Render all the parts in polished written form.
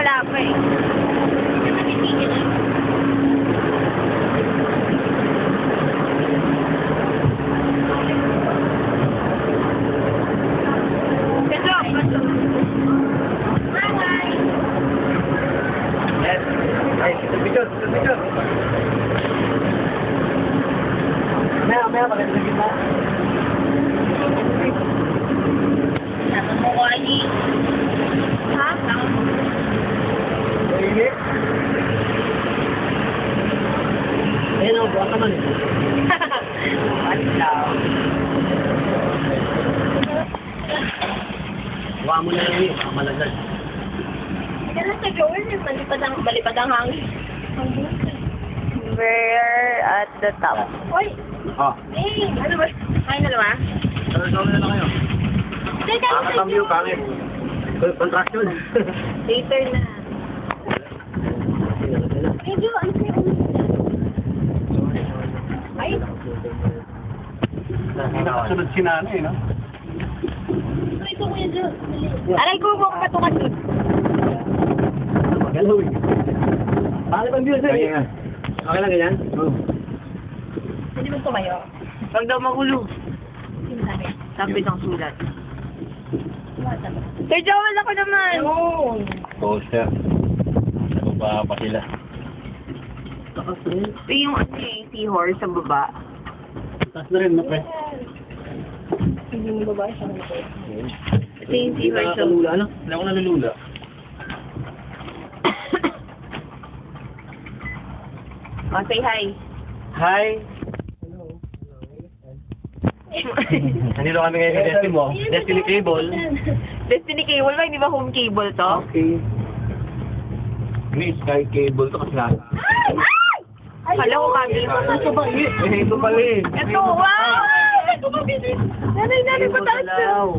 wala pa eh. Maya, pagkat sa gitna. Sama mo ko, Ali. Ha? Hindi. Ayan o, buwan naman eh. Wala. Buwa mo na lang yun, malaglag. Kaya sa Joel, balipad ang hangin. We're at the top. Oy! Oh. Hey! Ano ba? Kain na ba? Sabi na lang kayo. Teka, Nakakambyo, pangit. Contraction. later na. Medyo, ano kayo? Ay! Sunod si nanay, no? Ito kuya Jo. Aray ko, buka patukan doon. Magalaw eh. Pangit ang view sa'yo. Okay lang ganyan? Oo. Hindi mo tumayo. Huwag daw magulo. Sino sabi? Sabi ng sulat. Sir Joel, ako naman! Oo! Poster. Sa baba pa sila. Ito yung ano eh, seahorse sa baba. Taas na rin, pre. Hindi mo babae siya. Ito yung Hindi seahorse sa nakakalula, ano? Hindi ako nalulula. Oh, say hi. Hi! Nandito kami ngayon sa Destiny mo. Destiny Cable. Destiny cable ba? Hindi ba home cable to? Okay. May Sky Cable to kasi nasa. Kala ko kami. Ito ba? Ito pala eh. Ito, wow! Nanay, pataas na.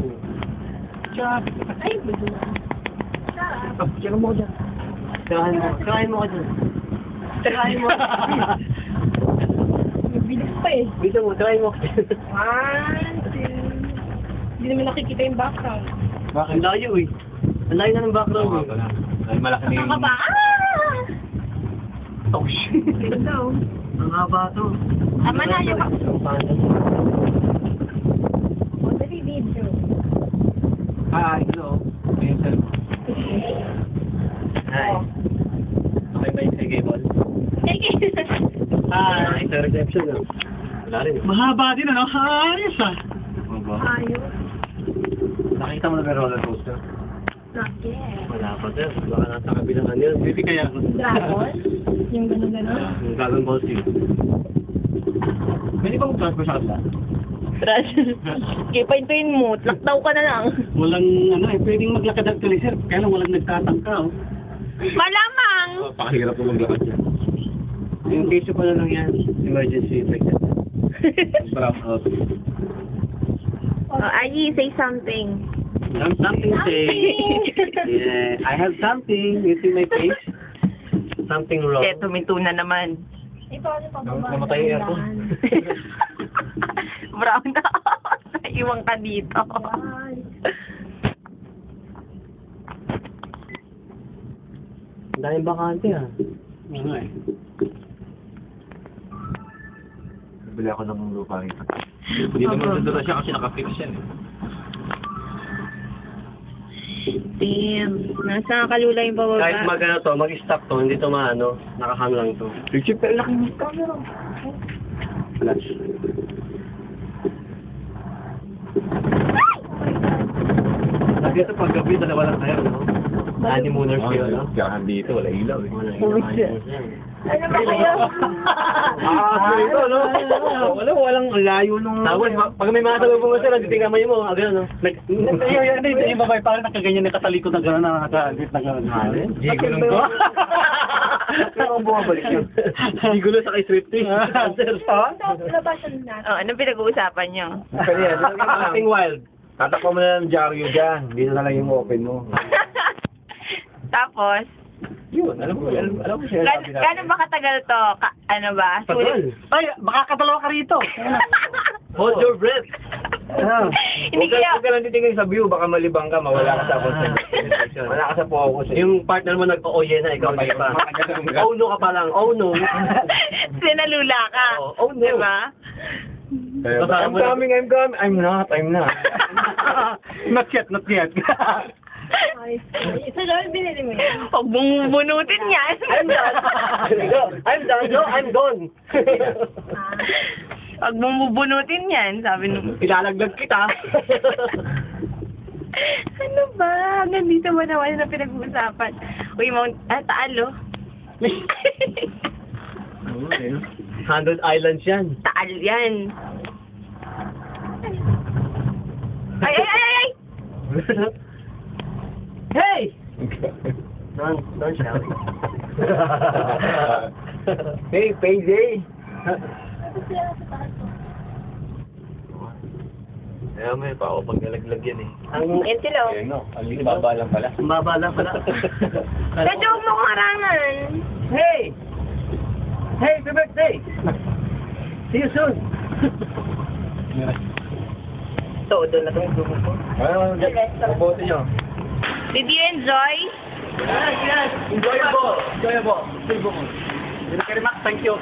Ay, Diyan mo ko dyan. Sirahin mo ko dyan. Sirahin mo. bilis pa eh. Dito mo, sirahin mo. 1, 2. Hindi naman nakikita yung background. Bakit? Ang layo eh. Ang layo na ng background eh. Ay, malaki na yung... Nakakaba. Oh shit. Ito. Ang haba to. Tama na yung... Ang paano? O, dali video. Ah, hello. Ayun sir. Hi. Okay ba yung Sky Cable? Hi. Sa reception ah. Wala rin eh. Mahaba din, ano? Ayos ah. Ayos. Nakita mo na ba yung roller coaster? Not yet. Wala pa sir. Baka nasa kabilang ano yun. Hindi kaya. Dragon? Yung gano'n-gano'n? Yung Dragon Ball Z. Pwede ba mag-transfer sa kabila? Trash. Okay, paintuin mo. Lakdaw ka na lang. Walang, ano eh, pwedeng maglakad actually, sir. Kaya lang walang nagtatangka, oh. Malamang! Pakahirap mo maglakad yan. Yung case pa na lang yan. Emergency like that. Brown out. Oh, Ayi, say something. I have something to say. Yeah, I have something. You see my face? Something wrong. Kaya tuminto na naman. Ito, ano pa ba? Namatay yung aircon. Brown na. Naiwang ka dito. Ang daming bakante ah. Ano eh. Nabili ako ng lupa rito. Hindi naman nandun siya kasi nakafix yan eh. Damn. Nasa kalula yung pababa. Kahit mag-ano to, mag-stop to, hindi to maano, nakahang lang to. Richard, pero laki ng camera. Flash. Lagi ito pag gabi, dalawa lang tayo, no? Honeymooners kayo, no? Kaya dito, wala ilaw eh. Wala honeymooners yan. Ano ba kayo? Ah, ito, no? Walang layo nung... Tapos, pag may mga tabi mo sir, titingnan mo, agad, no? Yung babae parang nakaganyan na katalikod na gano'n na nakagit na gano'n. Gigulong ko. Pero ang bumabalik yun. Gigulo sa kay Swifty. Sir, ha? Ito, labasan natin. Oh, anong pinag-uusapan niyo? Kaya yan, acting wild. Tatakbo mo na ng dyaryo dyan. Dito na lang yung open mo. Tapos, Yun, alam mo siya. gano'n ba katagal to? Ano ba? Tagal. Ay, baka kadalawa ka rito. Hold your breath. Hindi kaya... Huwag ka lang titingin sa view, baka malibang ka, mawala ka sa concentration. Wala ka sa focus. Yung partner mo nag-oh yeah na, ikaw na pa. Oh no ka pa lang, oh no. Sinalula ka. Oh no. Diba? I'm coming, I'm not. Not yet, not yet. Isa lang binili mo yan. Huwag mong bunutin yan. I'm done, no, I'm gone. Huwag mong bubunutin yan, sabi nung... Ilalaglag kita. Ano ba? Hanggang dito ba naman na pinag-uusapan? Uy, Taal, oh. 100 islands yan. Taal yan. Ay, ay, ay, ay, ay! Hey! Don't shout. Hey, payday! Kaya may pa ako pag nalaglag yan eh. Ang entilo. no, ang baba lang pala. Baba lang pala. Medyo huwag mo kong harangan. Hey! Hey, happy birthday! See you soon! Todo na itong grupo ko. Mabuti nyo. Did you enjoy? Yes, yes! Enjoyable! Enjoyable! Very much, thank you.